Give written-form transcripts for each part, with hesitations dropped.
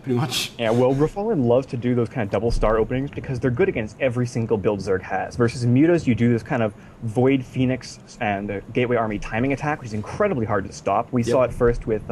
pretty much. Yeah, well, Refallen loves to do those kind of double star openings because they're good against every single build Zerg has. Versus Mutas, you do this kind of Void Phoenix and Gateway Army timing attack, which is incredibly hard to stop. We Yep. saw it first with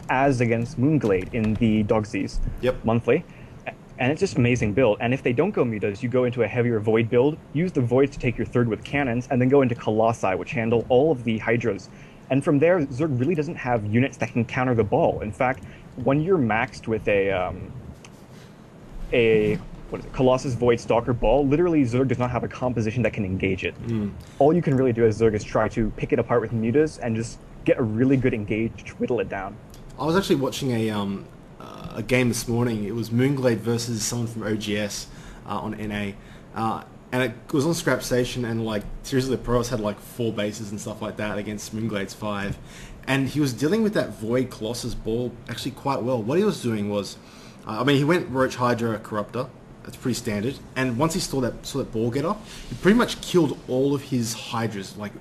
Az against Moonglade in the Dogseas Yep. monthly. And it's just amazing build. And if they don't go Mutas, you go into a heavier Void build, use the Voids to take your third with cannons, and then go into Colossi, which handle all of the Hydras. And from there, Zerg really doesn't have units that can counter the ball. In fact, when you're maxed with a what is it, Colossus Void Stalker ball, literally Zerg does not have a composition that can engage it. All you can really do as Zerg is try to pick it apart with Mutas and just get a really good engage to whittle it down. I was actually watching a game this morning. It was Moonglade versus someone from OGS on NA. And it was on Scrap Station, and like seriously, the pros had like 4 bases and stuff like that against Moonglade's 5, and he was dealing with that Void Colossus ball actually quite well. What he was doing was, I mean, he went Roach Hydra Corruptor. That's pretty standard. And once he saw that ball get up, he pretty much killed all of his Hydras, like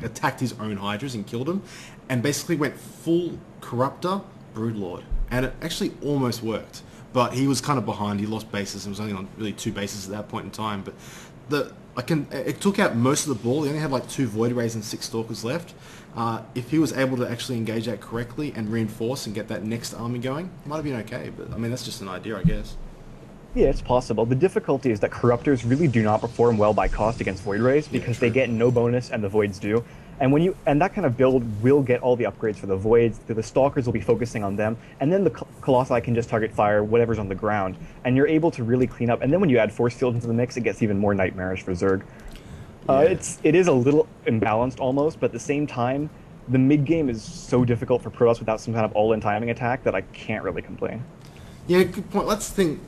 attacked his own Hydras and killed them, and basically went full Corruptor Broodlord, and it actually almost worked. But he was kind of behind. He lost bases. It was only on really 2 bases at that point in time. But it took out most of the ball. He only had like 2 Void Rays and 6 Stalkers left. If he was able to actually engage that correctly and reinforce and get that next army going, it might have been okay. But I mean, that's just an idea, I guess. Yeah, it's possible. The difficulty is that Corruptors really do not perform well by cost against Void Rays because they get no bonus and the Voids do. And that kind of build will get all the upgrades for the Voids. The Stalkers will be focusing on them, and then the Colossi can just target fire whatever's on the ground, and you're able to really clean up. And then when you add Force Field into the mix, it gets even more nightmarish for Zerg. It is a little imbalanced almost, but at the same time, the mid game is so difficult for Protoss without some kind of all-in timing attack that I can't really complain. Yeah, good point. Let's think.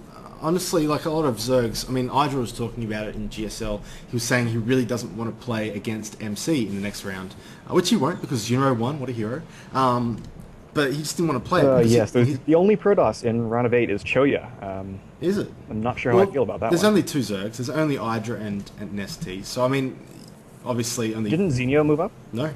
Honestly, like a lot of Zergs, I mean, Idra was talking about it in GSL. He was saying he really doesn't want to play against MC in the next round, which he won't because Junro won. What a hero! But he just didn't want to play it. Yes, the only Protoss in round of 8 is Choya. Is it? I'm not sure how I feel about that. There's one. only 2 Zergs. There's only Idra and Nesty. So I mean, obviously only. Didn't Xenio move up? No.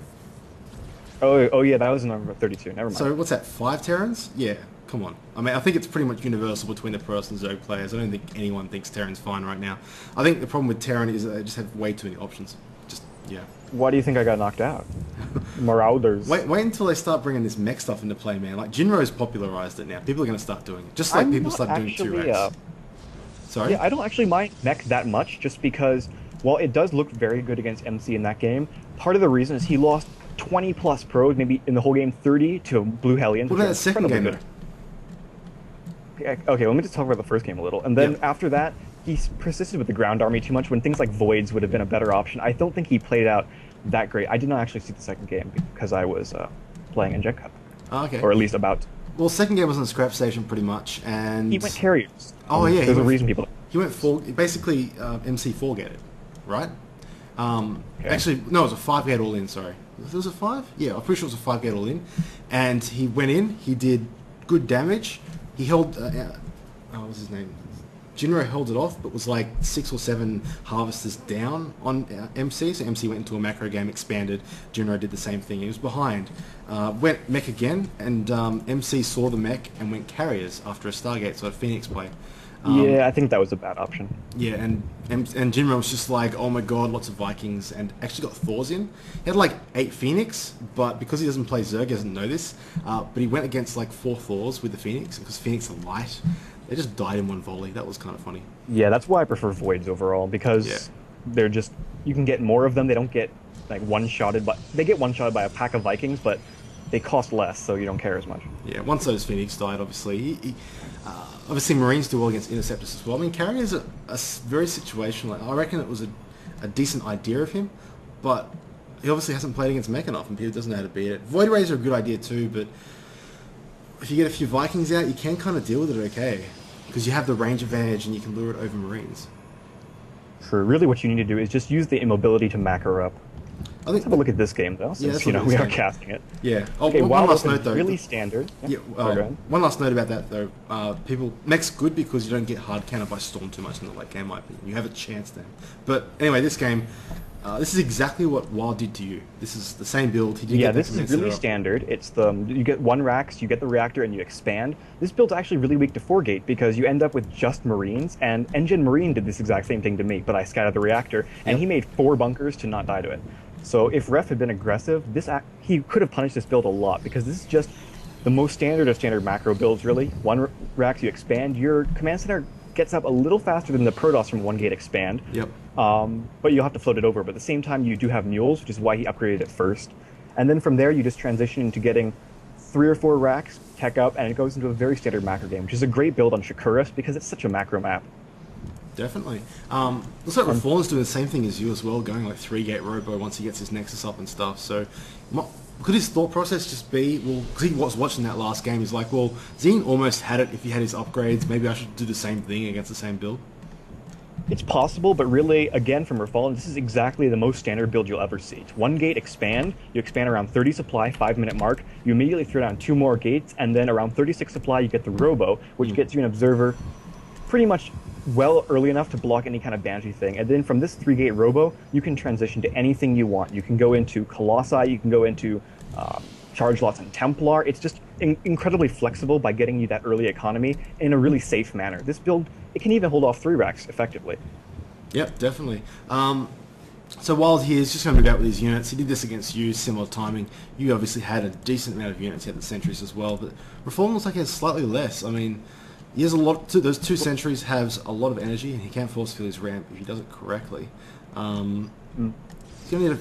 Oh yeah, that was number 32. Never mind. So what's that? 5 Terrans? Yeah. Come on. I mean, I think it's pretty much universal between the Protoss and Zerg players. I don't think anyone thinks Terran's fine right now. I think the problem with Terran is that they just have way too many options. Just, yeah. Why do you think I got knocked out? Marauders. Wait until they start bringing this mech stuff into play, man. Like, Jinro's popularized it now. People are going to start doing it. Just like people start doing 2-racks. Sorry? Yeah, I don't actually mind mech that much, just because, while it does look very good against MC in that game, part of the reason is he lost 20 plus pros, maybe in the whole game 30 to Blue Hellions. What about that second game, though? Okay, let me just talk about the first game a little. And then after that, he persisted with the ground army too much when things like Voids would have been a better option. I don't think he played out that great. I did not actually see the second game because I was playing nGen Cup. Oh, okay. Or at least about. Well, second game was on the Scrap Station pretty much, and... He went carriers. Oh, yeah. There's a reason people... He went basically MC4 get it, right? Okay. Actually, no, it was a 5 gate all in, sorry. It was a 5? Yeah, I'm pretty sure it was a 5 gate all in. And he went in, he did good damage. He held, what was his name? Jinro held it off, but was like 6 or 7 harvesters down on MC. So MC went into a macro game, expanded. Jinro did the same thing. He was behind. Went mech again, and MC saw the mech and went carriers after a Stargate, so a Phoenix play. Yeah, I think that was a bad option. Yeah, and Jinro was just like, oh my god, lots of Vikings, and actually got Thors in. He had like 8 Phoenix, but because he doesn't play Zerg, he doesn't know this, but he went against like 4 Thors with the Phoenix, because Phoenix are light. They just died in one volley. That was kind of funny. Yeah, that's why I prefer Voids overall, because they're just, you can get more of them. They don't get like one-shotted, but they get one-shotted by a pack of Vikings, but they cost less, so you don't care as much. Yeah, once those Phoenix died, obviously, obviously Marines do well against Interceptors as well. I mean, Carrier's a very situational. I reckon it was a decent idea of him, but he obviously hasn't played against Mech enough, and Peter doesn't know how to beat it. Void Rays are a good idea too, but if you get a few Vikings out, you can kind of deal with it okay, because you have the range advantage and you can lure it over Marines. True. Really what you need to do is just use the immobility to macro up. Let's have a look at this game, though, since we are casting it. Yeah. Oh, okay, one last note, though. Really standard. Yeah. One last note about that, though. Mech's good because you don't get hard counter by Storm too much in the late game, in my opinion. You have a chance then. But anyway, this game, This is exactly what Wild did to you. This is the same build. He did Yeah, get the this is command really set up. standard. It's the you get one racks, you get the reactor, and you expand. This build's actually really weak to 4-gate because you end up with just Marines, and nGen Marine did this exact same thing to me, but I scattered the reactor, and Yep. he made 4 bunkers to not die to it. So if Ref had been aggressive, he could have punished this build a lot because this is just the most standard of standard macro builds, really. One racks, you expand. Your command center gets up a little faster than the Protoss from 1-gate expand. Yep. But you'll have to float it over. But at the same time, you do have mules, which is why he upgraded it first. And then from there, you just transition into getting 3 or 4 racks, tech up, and it goes into a very standard macro game, which is a great build on Shakuras because it's such a macro map. Definitely. Looks like Refallen's doing the same thing as you as well, going like 3-gate robo once he gets his Nexus up and stuff. So could his thought process just be, well, because he was watching that last game, he's like, well, Zine almost had it if he had his upgrades. Maybe I should do the same thing against the same build. It's possible, but really, again, from Refallen, this is exactly the most standard build you'll ever see. It's 1-gate expand, you expand around 30 supply, 5-minute mark, you immediately throw down 2 more gates, and then around 36 supply, you get the Robo, which gets you an Observer pretty much well early enough to block any kind of Banshee thing. And then from this 3-gate Robo, you can transition to anything you want. You can go into Colossi, you can go into Charge Lots and Templar. It's just incredibly flexible by getting you that early economy in a really safe manner. This build, it can even hold off 3 racks effectively. Yep, definitely. So while he is just going to move out with his units, he did this against you, similar timing. You obviously had a decent amount of units, you had the sentries as well, but Refallen looks like he has slightly less. I mean, he has a lot. Those 2 sentries has a lot of energy, and he can force fill his ramp if he does it correctly. He's gonna need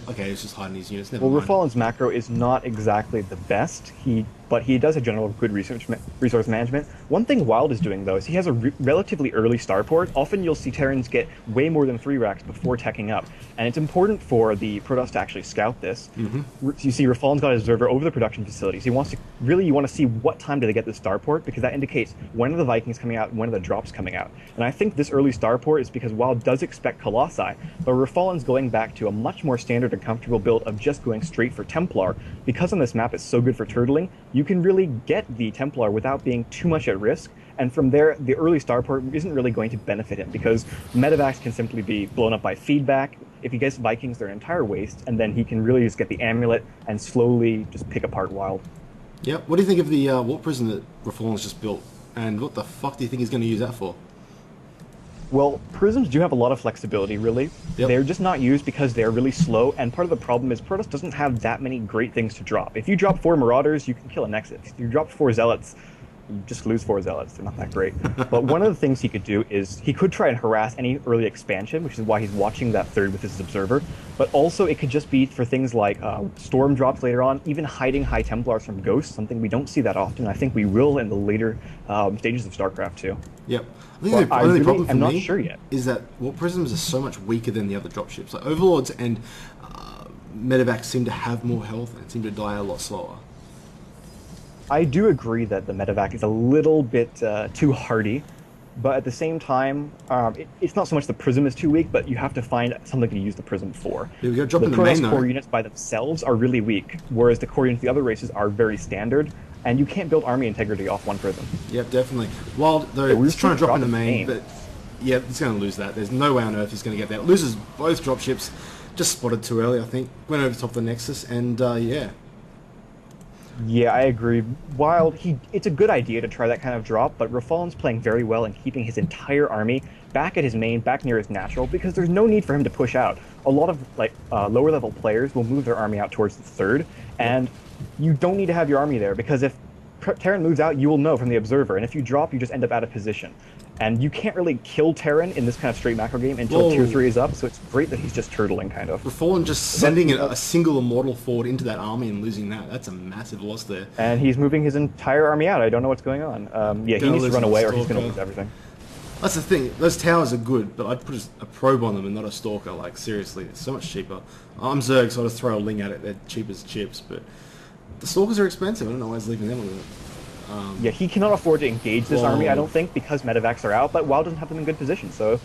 okay, he's just hiding his units. Never mind. Refallen's macro is not exactly the best, but he does have general good resource management. One thing Wild is doing, though, is he has a relatively early starport. Often you'll see Terrans get way more than 3 racks before teching up, and it's important for the Protoss to actually scout this. You see Refallen's got his observer over the production facilities. You want to see what time do they get the starport, because that indicates when are the Vikings coming out and when are the drops coming out. And I think this early starport is because Wild does expect Colossi, but Refallen's going back to a much more standard and comfortable build of just going straight for Templar. Because on this map it's so good for turtling, you can really get the Templar without being too much at risk, and from there, the early starport isn't really going to benefit him, because Medivacs can simply be blown up by feedback. If he gets Vikings, they're an entire waste, and then he can really just get the amulet and slowly just pick apart Wild. Yep. What do you think of the Warp Prison that Refallen's just built, and what the fuck do you think he's going to use that for? Well, prisms do have a lot of flexibility, really. Yep. They're just not used because they're really slow, and part of the problem is Protoss doesn't have that many great things to drop. If you drop 4 Marauders, you can kill a Nexus. If you drop 4 Zealots, you just lose 4 Zealots. They're not that great. But one of the things he could do is he could try and harass any early expansion, which is why he's watching that 3rd with his Observer. But also it could just be for things like Storm drops later on, even hiding High Templars from Ghosts, something we don't see that often. I think we will in the later stages of StarCraft too. Yep. I think the only problem for me sure yet. is that Warp Prisms are so much weaker than the other dropships. Like Overlords and Medivacs seem to have more health and seem to die a lot slower. I do agree that the Medivac is a little bit too hardy, but at the same time, it's not so much the Prism is too weak, but you have to find something to use the Prism for. Yeah, we got to drop The in the main Protoss core though. units by themselves are really weak, whereas the core units of the other races are very standard, and you can't build army integrity off one Prism. Yep, definitely. Wild though, Yeah, we're he's trying to drop in the dropping main, but yeah, he's going to lose that. There's no way on earth he's going to get that. Loses both dropships. Just spotted too early, I think. Went over the top of the Nexus, and yeah. Yeah, I agree. Wild, it's a good idea to try that kind of drop, but Refallen's playing very well and keeping his entire army back at his main, back near his natural, because there's no need for him to push out. A lot of lower level players will move their army out towards the 3rd, and you don't need to have your army there, because if Terran moves out, you will know from the Observer, and if you drop, you just end up out of position. And you can't really kill Terran in this kind of straight macro game until Tier 3 is up, so it's great that he's just turtling, kind of. Refallen just sending a single Immortal forward into that army and losing that. That's a massive loss there. And he's moving his entire army out. I don't know what's going on. Yeah, he needs to run away or he's going to lose everything. That's the thing. Those towers are good, but I'd put a probe on them and not a stalker. Like, seriously, it's so much cheaper. I'm Zerg, so I'll just throw a Ling at it. They're cheap as chips, but the stalkers are expensive. I don't know why he's leaving them with it. Yeah, he cannot afford to engage this army, I don't think, because Medivacs are out, but WoW doesn't have them in good position, so...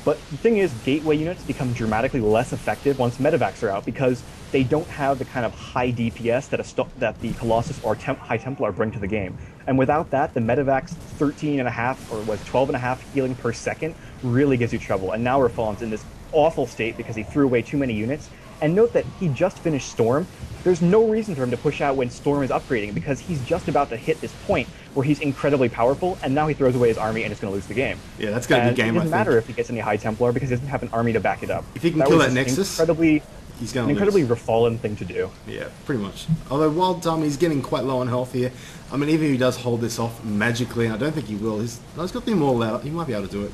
But the thing is, gateway units become dramatically less effective once Medivacs are out, because they don't have the kind of high DPS that the Colossus or High Templar bring to the game. And without that, the Medivac's 13.5 or was 12.5 healing per second really gives you trouble. And now Refallen's in this awful state because he threw away too many units. And note that he just finished Storm. There's no reason for him to push out when Storm is upgrading because he's just about to hit this point where he's incredibly powerful, and now he throws away his army and is going to lose the game. Yeah, that's going to be a game, It doesn't matter if he gets any High Templar because he doesn't have an army to back it up. If he can kill that Nexus, he's going to incredibly Refallen thing to do. Yeah, pretty much. Although Wild he's getting quite low on health here. I mean, even if he does hold this off magically, and I don't think he will, he's got the Immortal out. He might be able to do it.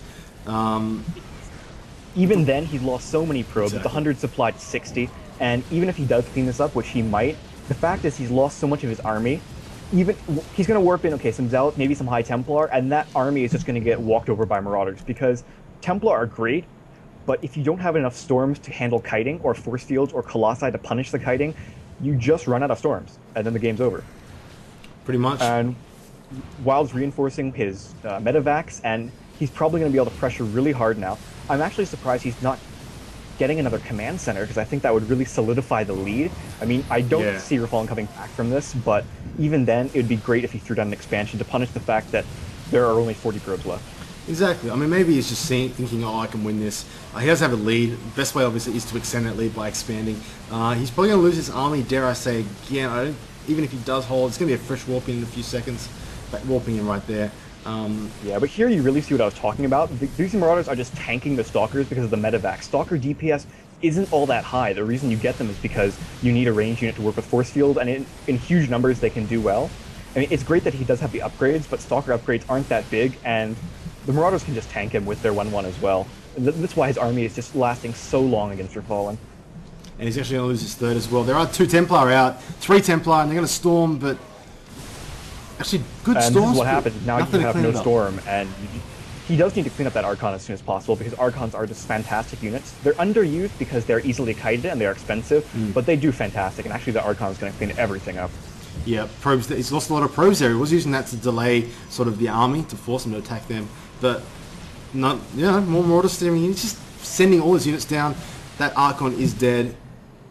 Even then, he's lost so many probes. Exactly. The 100 supplied 60, and even if he does clean this up, which he might, the fact is he's lost so much of his army. Even he's going to warp in, okay, some Zealot, maybe some High Templar, and that army is just going to get walked over by Marauders because Templar are great, but if you don't have enough Storms to handle kiting or Force Fields or Colossi to punish the kiting, you just run out of Storms, and then the game's over. Pretty much. And Wild's reinforcing his Medivacs, and he's probably going to be able to pressure really hard now. I'm actually surprised he's not getting another command center because I think that would really solidify the lead. I mean, I don't see Refallen coming back from this, but even then, it would be great if he threw down an expansion to punish the fact that there are only 40 probes left. Exactly. I mean, maybe he's just thinking, oh, I can win this. He does have a lead. The best way, obviously, is to extend that lead by expanding. He's probably going to lose his army, dare I say, again. Even if he does hold, it's going to be a fresh warping in a few seconds. But warping in right there. Yeah, but here you really see what I was talking about. These Marauders are just tanking the Stalkers because of the Medivac. Stalker DPS isn't all that high. The reason you get them is because you need a range unit to work with Force Field, and in huge numbers they can do well. I mean, it's great that he does have the upgrades, but Stalker upgrades aren't that big, and the Marauders can just tank him with their 1-1 as well. That's why his army is just lasting so long against Refallen. And he's actually going to lose his third as well. There are 2 Templar out, 3 Templar, and they're going to storm, but actually good storms. And this is what happens. Now you have no storm, and he does need to clean up that Archon as soon as possible because Archons are just fantastic units. They're underused because they're easily kited and they're expensive, but they do fantastic, and actually the Archon is going to clean everything up. Yeah, probes. He's lost a lot of probes there. He was using that to delay sort of the army to force them to attack them, but not, more Marauders steering. He's just sending all his units down. That Archon is dead,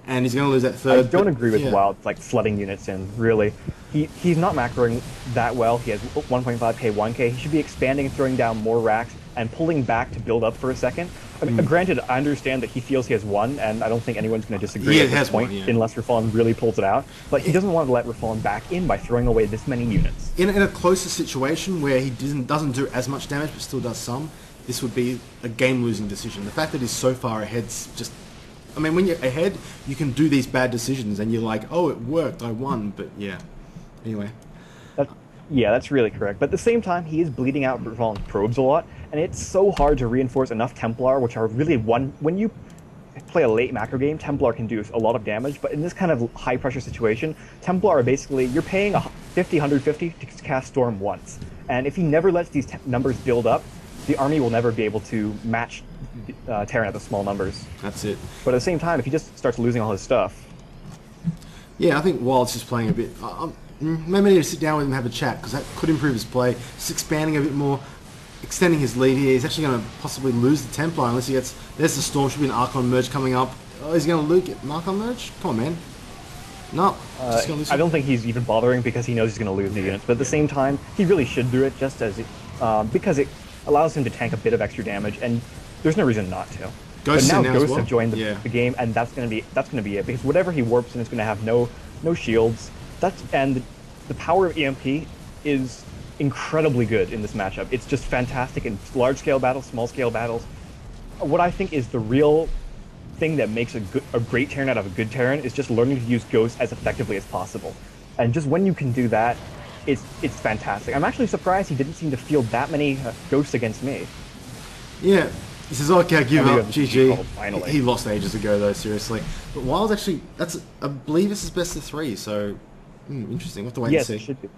and he's going to lose that third. I don't agree with Wild like flooding units in. Really, he's not macroing that well. He has 1.5k, 1k. He should be expanding and throwing down more racks and pulling back to build up for a second. I mean, granted, I understand that he feels he has won, and I don't think anyone's going to disagree at this point, unless Refallen really pulls it out. But he doesn't want to let Refallen back in by throwing away this many units. In a closer situation where he doesn't do as much damage but still does some, this would be a game-losing decision. The fact that he's so far ahead's just... I mean, when you're ahead, you can do these bad decisions, and you're like, oh, it worked, I won, but yeah. Anyway. Yeah, that's really correct. But at the same time, he is bleeding out Refallen's probes a lot, and it's so hard to reinforce enough Templar, which are really when you play a late macro game, Templar can do a lot of damage, but in this kind of high-pressure situation, Templar are basically, you're paying 150 to cast Storm once, and if he never lets these numbers build up, the army will never be able to match Terran at the small numbers. That's it. But at the same time, if he just starts losing all his stuff... Yeah, I think Wild's just playing a bit... maybe I need to sit down with him and have a chat, because that could improve his play. Just expanding a bit more, extending his lead here. He's actually going to possibly lose the Templar unless he gets... There's the Storm, should be an Archon merge coming up. Oh, he's going to get an Archon merge? Come on, man. No. I don't think he's even bothering because he knows he's going to lose the units, but at the same time, he really should do it just as because it allows him to tank a bit of extra damage, and there's no reason not to. But now Ghosts have joined the game, and that's going to be it, because whatever he warps in is going to have no shields. And the power of EMP is incredibly good in this matchup. It's just fantastic in large-scale battles, small-scale battles. What I think is the real thing that makes a great Terran out of a good Terran is just learning to use Ghosts as effectively as possible. And just when you can do that, it's fantastic. I'm actually surprised he didn't seem to field that many Ghosts against me. Yeah. He says, okay, I give up. GG. He lost ages ago, though, seriously. But Wild actually, I believe this is best of 3, so interesting. We'll have to wait and see. Yes, it should be.